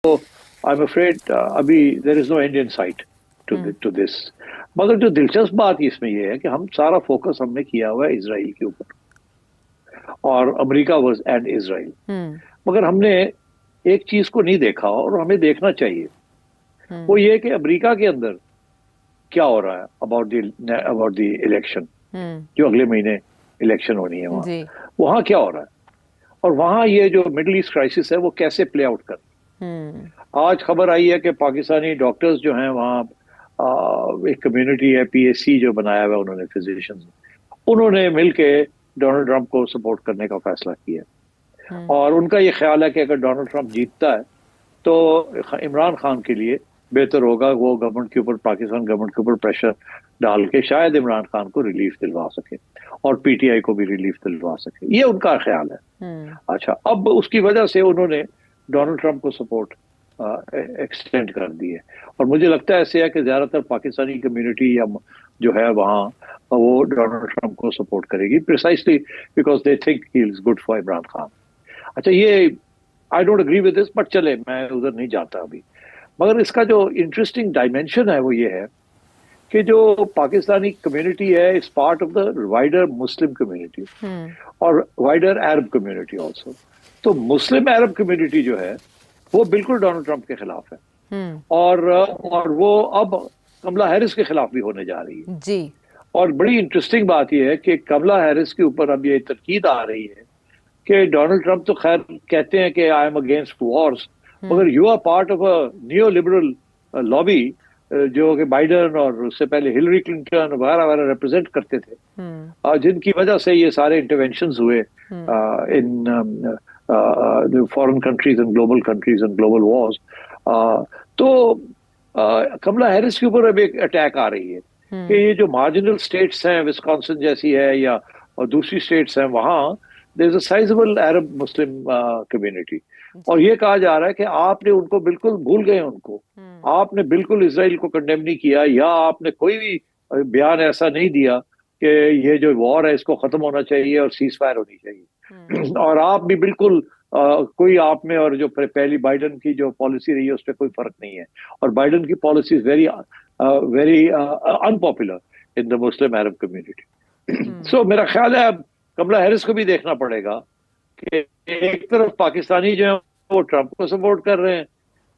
I am afraid अभी there is no end in sight to this. मगर जो दिलचस्प बात इसमें यह है कि हम सारा फोकस हमने किया हुआ है इसराइल के ऊपर, और अमेरिका वर्स एंड इसराइल। मगर हमने एक चीज को नहीं देखा और हमें देखना चाहिए, वो ये कि अमेरिका के अंदर क्या हो रहा है अबाउट द इलेक्शन, जो अगले महीने इलेक्शन होनी है वहाँ वहाँ क्या हो रहा है, और वहाँ ये जो मिडिल ईस्ट क्राइसिस है वो कैसे प्ले आउट कर। आज खबर आई है कि पाकिस्तानी डॉक्टर्स जो हैं वहाँ, एक कम्युनिटी है PAC जो बनाया हुआ है उन्होंने, फिजिशियंस, उन्होंने मिलके डोनाल्ड ट्रंप को सपोर्ट करने का फैसला किया। और उनका ये ख्याल है कि अगर डोनाल्ड ट्रंप जीतता है तो इमरान खान के लिए बेहतर होगा, वो गवर्नमेंट के ऊपर, पाकिस्तान गवर्नमेंट के ऊपर प्रेशर डाल के शायद इमरान खान को रिलीफ दिलवा सके और PTI को भी रिलीफ दिलवा सके, ये उनका ख्याल है। अच्छा, अब उसकी वजह से उन्होंने डोनाल्ड ट्रंप को सपोर्ट एक्सटेंड कर दी है, और मुझे लगता है ऐसे है कि ज्यादातर पाकिस्तानी कम्युनिटी या जो है वहाँ वो डोनाल्ड ट्रंप को सपोर्ट करेगी, precisely because they think he is good for Imran Khan. अच्छा, ये I don't agree with this, but चले, मैं उधर नहीं जाता अभी। मगर इसका जो इंटरेस्टिंग डायमेंशन है वो ये है कि जो पाकिस्तानी कम्युनिटी है is part of the wider Muslim community और वाइडर अरब कम्युनिटी ऑल्सो। तो मुस्लिम अरब कम्युनिटी जो है वो बिल्कुल डोनाल्ड ट्रंप के खिलाफ है, और वो अब कमला हैरिस के खिलाफ भी होने जा रही है जी। और बड़ी इंटरेस्टिंग बात यह है कि कमला हैरिस के ऊपर अब ये तनकीद आ रही है कि डोनाल्ड ट्रंप तो खैर कहते हैं कि आई एम अगेंस्ट वॉर्स, मगर you are part of a neo liberal lobby जो कि बाइडन और उससे पहले हिलरी क्लिंटन वगैरह वगैरह रिप्रेजेंट करते थे, जिनकी वजह से ये सारे इंटरवेंशंस हुए in foreign countries and global countries and global Wars. तो कमला हैरिस के ऊपर अब एक अटैक आ रही है कि ये जो मार्जिनल स्टेट्स हैं, विस्कॉन्सिन जैसी है या और दूसरी स्टेट्स हैं, वहाँ there is a sizeable Arab Muslim community, और ये कहा जा रहा है कि आपने उनको बिल्कुल भूल गए, उनको आपने बिल्कुल इसराइल को कंडेम नहीं किया, या आपने कोई भी बयान ऐसा नहीं दिया कि ये जो वॉर है इसको खत्म होना चाहिए और सीज फायर होनी चाहिए। और आप भी बिल्कुल कोई आप में, और जो पहली बाइडन की जो पॉलिसी रही है उस पर कोई फर्क नहीं है, और बाइडन की policy very very unpopular in the Muslim Arab community. So मेरा ख्याल है अब कमला हैरिस को भी देखना पड़ेगा कि एक तरफ पाकिस्तानी जो है वो ट्रंप को सपोर्ट कर रहे हैं,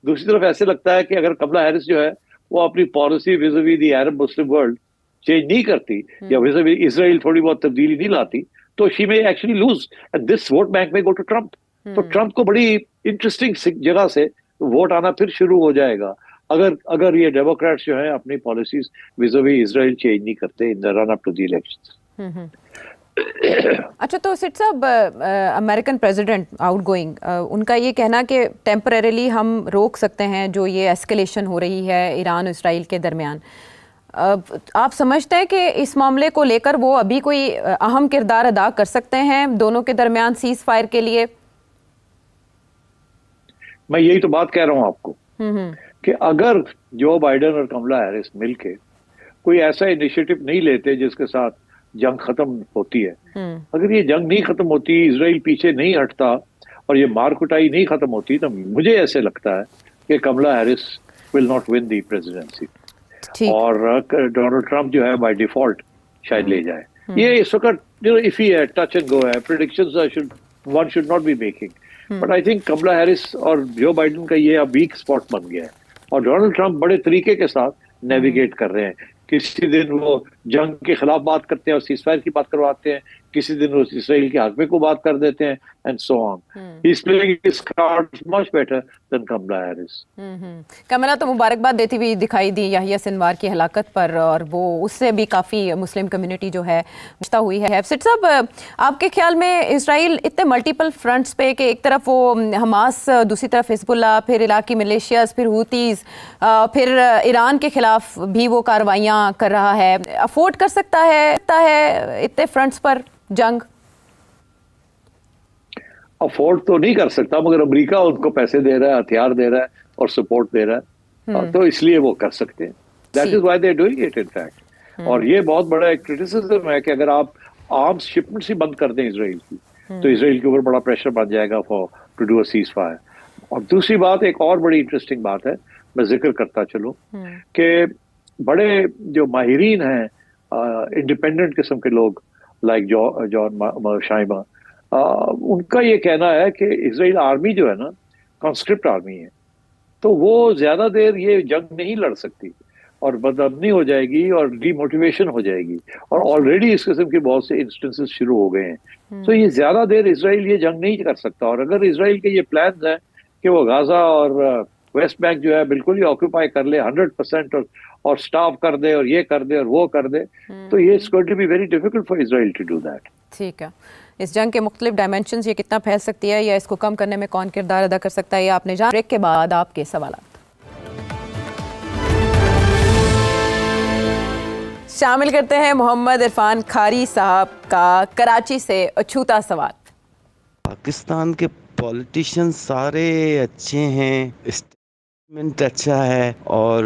दूसरी तरफ ऐसे लगता है कि अगर कमला हैरिस जो है वो अपनी policy विज़-विज़ the Arab Muslim world change नहीं करती या विज़-विज़ इसराइल थोड़ी बहुत तब्दीली नहीं लाती, तो she may actually lose and this vote bank may go to Trump. तो ट्रंप को बड़ी इंटरेस्टिंग जगह से वोट आना फिर शुरू हो जाएगा अगर ये डेमोक्रेट्स जो है अपनी पॉलिसीज विज़-विज़ इसराइल चेंज नहीं करते in the run up to the elections. अच्छा, तो सिट साहब, अमेरिकन प्रेसिडेंट आउटगोइंग, उनका ये कहना कि टेम्परेरीली हम रोक सकते हैं जो ये एस्केलेशन हो रही है ईरान इसराइल के दरमियान, आप समझते हैं कि इस मामले को लेकर वो अभी कोई अहम किरदार अदा कर सकते हैं दोनों के दरमियान सीज फायर के लिए? मैं यही तो बात कह रहा हूँ आपको कि अगर जो बाइडन और कमला हैरिस मिलके कोई ऐसा इनिशिएटिव नहीं लेते जिसके साथ जंग खत्म होती है, अगर ये जंग नहीं खत्म होती, इसराइल पीछे नहीं हटता और ये मार कुटाई नहीं खत्म होती, तो मुझे ऐसे लगता है कि Kamala Harris will not win the presidency और डोनाल्ड ट्रंप जो है बाय डिफॉल्ट शायद ले जाए। ये इस वक्त इफी है, टच एंड गो है, predictions one should not be making, but I think Kamala Harris और जो बाइडन का ये अब वीक स्पॉट बन गया है, और डोनाल्ड ट्रंप बड़े तरीके के साथ नेविगेट कर रहे हैं। किसी दिन वो जंग के खिलाफ बात करते हैं और सीजफायर की बात करवाते हैं, किसी दिन वो इसराइल के हक में को बात कर देते हैं, and so on. He is playing his cards much better than Kamala Harris. Kamala तो मुबारकबाद देती हुई दिखाई दी याहिया सिनवार की हलाकत पर, और वो उससे भी काफ़ी मुस्लिम कम्युनिटी जो है मुश्ता हुई है। सिट साहब, आपके ख्याल में इसराइल इतने मल्टीपल फ्रंट्स पे कि एक तरफ वो हमास, दूसरी तरफ हिजबुल्लाह, फिर इराकी मिलिशियाज, फिर हूतीज़, फिर ईरान के खिलाफ भी वो कार्रवाइयाँ कर रहा है, अफोर्ड कर सकता है इतने फ्रंट्स पर जंग? अफोर्ड तो नहीं कर सकता, मगर अमेरिका उनको पैसे दे रहा है, हथियार दे रहा है और सपोर्ट दे रहा है, तो इसलिए वो कर सकते हैं। That is why they are doing it in fact. और ये बहुत बड़ा एक क्रिटिसिज्म है कि अगर आप आर्म्स शिपमेंट्स ही बंद कर दें इसराइल की, तो इसराइल के ऊपर बड़ा प्रेशर बन जाएगा for to do a cease fire. और दूसरी बात, एक और बड़ी इंटरेस्टिंग बात है, मैं जिक्र करता चलूं कि बड़े जो माहिरीन हैं, इंडिपेंडेंट किस्म के लोग, लाइक जॉन शाइमा, उनका ये कहना है कि इजराइल आर्मी जो है ना, कॉन्स्क्रिप्ट आर्मी है, तो वो ज्यादा देर ये जंग नहीं लड़ सकती और बदअमनी हो जाएगी और डीमोटिवेशन हो जाएगी, और ऑलरेडी इस किस्म के बहुत से इंस्टेंसेस शुरू हो गए हैं। तो ये ज्यादा देर इजराइल ये जंग नहीं कर सकता, और अगर इजराइल के ये प्लान है कि वो गाजा और वेस्ट बैंक जो है बिल्कुल ही ऑक्यूपाई कर ले 100%, और स्टाफ कर दे और ये कर दे और वो कर दे, तो ये it's going to be very difficult for Israel to do that. ठीक है, इस जंग के मुख्तलिफ डायमेंशंस ये कितना फैल सकती है या इसको कम करने में कौन किरदार अदा कर सकता है, ये आपने जान। ब्रेक के बाद आपके सवाल शामिल करते हैं मोहम्मद इरफान खारी साहब का कराची से अछूता सवाल। पाकिस्तान के पॉलिटिशियन सारे अच्छे हैं, स्टेटमेंट अच्छा है, और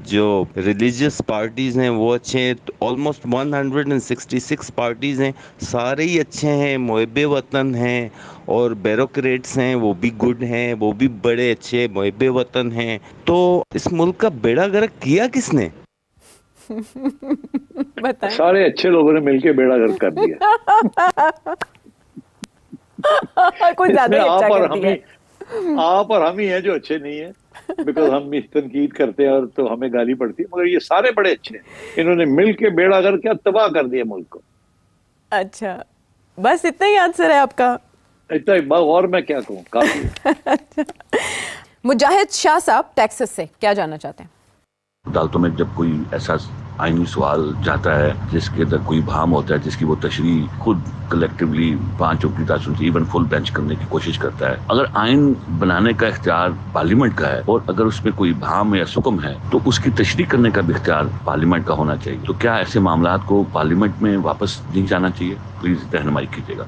जो रिलीजियस पार्टीज हैं वो अच्छे हैं। ऑलमोस्ट 166 पार्टीज हैं, सारे ही अच्छे हैं, मुहिब्बे वतन हैं, और ब्यूरोक्रेट्स हैं वो भी गुड हैं, वो भी बड़े अच्छे मुहिब्बे वतन हैं। तो इस मुल्क का बेड़ा गर्क किया किसने? बताएं। सारे अच्छे लोगों ने मिलकर बेड़ा गर्क कर दिया। कुछ ज्यादा ही अच्छा कर दिया। आप और हम ही हैं जो अच्छे नहीं है, बिकॉज हम तनकीद करते हैं और तो हमें गाली पड़ती है, मगर ये सारे बड़े अच्छे हैं, इन्होंने मिलके बेड़ा गर्क क्या तबाह कर दिया मुल्क को। अच्छा, बस इतना ही आंसर है आपका? इतना, और मैं क्या कहूँ, काफी। मुजाहिद शाह साहब टेक्सास से क्या जानना चाहते हैं? अदालतों में जब कोई ऐसा आईनी सवाल जाता है जिसके अंदर कोई भाम होता है, जिसकी वो तशरीह खुद कलेक्टिवली 5 वकील सुनती, इवन फुल बेंच करने की कोशिश करता है, अगर आइन बनाने का इख्तियार पार्लियामेंट का है और अगर उसमें कोई भाम या सुकम है तो उसकी तशरीह करने का भी इख्तियार पार्लियामेंट का होना चाहिए। तो क्या ऐसे मामलात को पार्लियामेंट में वापस नहीं जाना चाहिए? प्लीज रहनुमाई कीजिएगा।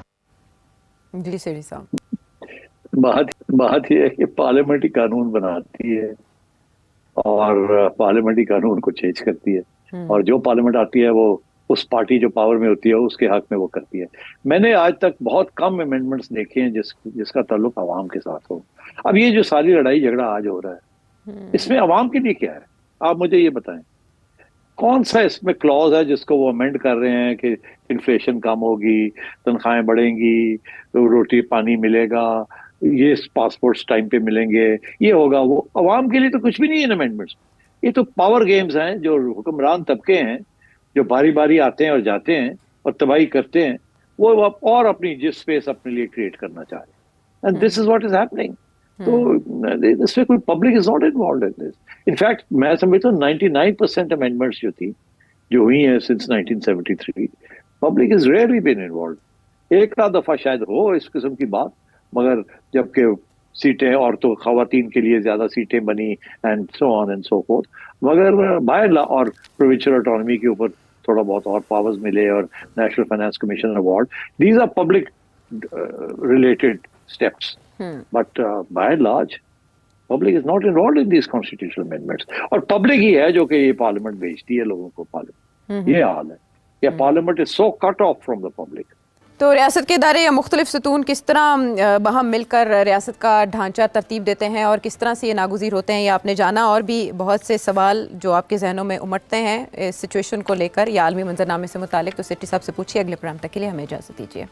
जी सेठी साहब। बात यह है कि पार्लियामेंट ही कानून बनाती है और पार्लियामेंटी कानून को चेंज करती है, और जो पार्लियामेंट आती है वो उस पार्टी जो पावर में होती है उसके हक में वो करती है। मैंने आज तक बहुत कम अमेंडमेंट्स देखे हैं जिसका ताल्लुक अवाम के साथ हो। अब ये जो सारी लड़ाई झगड़ा आज हो रहा है, इसमें अवाम के लिए क्या है, आप मुझे ये बताएं। कौन सा इसमें क्लॉज है जिसको वो अमेंड कर रहे हैं कि इन्फ्लेशन कम होगी, तनख्वाहें बढ़ेंगी, रोटी पानी मिलेगा, ये पासपोर्ट्स टाइम पे मिलेंगे, ये होगा वो। अवाम के लिए तो कुछ भी नहीं है अमेंडमेंट्स। ये तो पावर गेम्स हैं, जो हुक्मरान तबके हैं जो बारी बारी आते हैं और जाते हैं और तबाही करते हैं, वो और अपनी जिस स्पेस अपने लिए क्रिएट करना चाह रहे हैं, and this is what is happening. तो इसमें कोई public is not involve in this. In fact मैं समझता हूँ 99% अमेंडमेंट्स जो हुई हैं since 1973, public is rarely been involve. एक आध दफा शायद हो इस किस्म की बात, मगर जबकि सीटें और तो खवातीन के लिए ज्यादा सीटें बनी and so on and so forth, मगर बाय लॉ और प्रोविंशियल ऑटोनॉमी के ऊपर थोड़ा बहुत और पावर्स मिले और national finance commission award, these are public related steps, but by and large public is not involve in these constitutional amendments. और पब्लिक ही है जो कि ये पार्लियामेंट भेजती है लोगों को पार्लियामेंट। ये हाल है, ये parliament is so cut off from the public. तो रियासत के इदारे या मुख्तलिफ सतून किस तरह बहम मिलकर रियासत का ढांचा तरतीब देते हैं और किस तरह से ये नागुज़ीर होते हैं, ये आपने जाना। और भी बहुत से सवाल जो आपके जहनों में उमड़ते हैं इस सिचुएशन को लेकर या आलमी मंजरनामे से मुतालिक, तो सिटी साहब से पूछिए। अगले प्रोग्राम तक के लिए हमें इजाज़त दीजिए।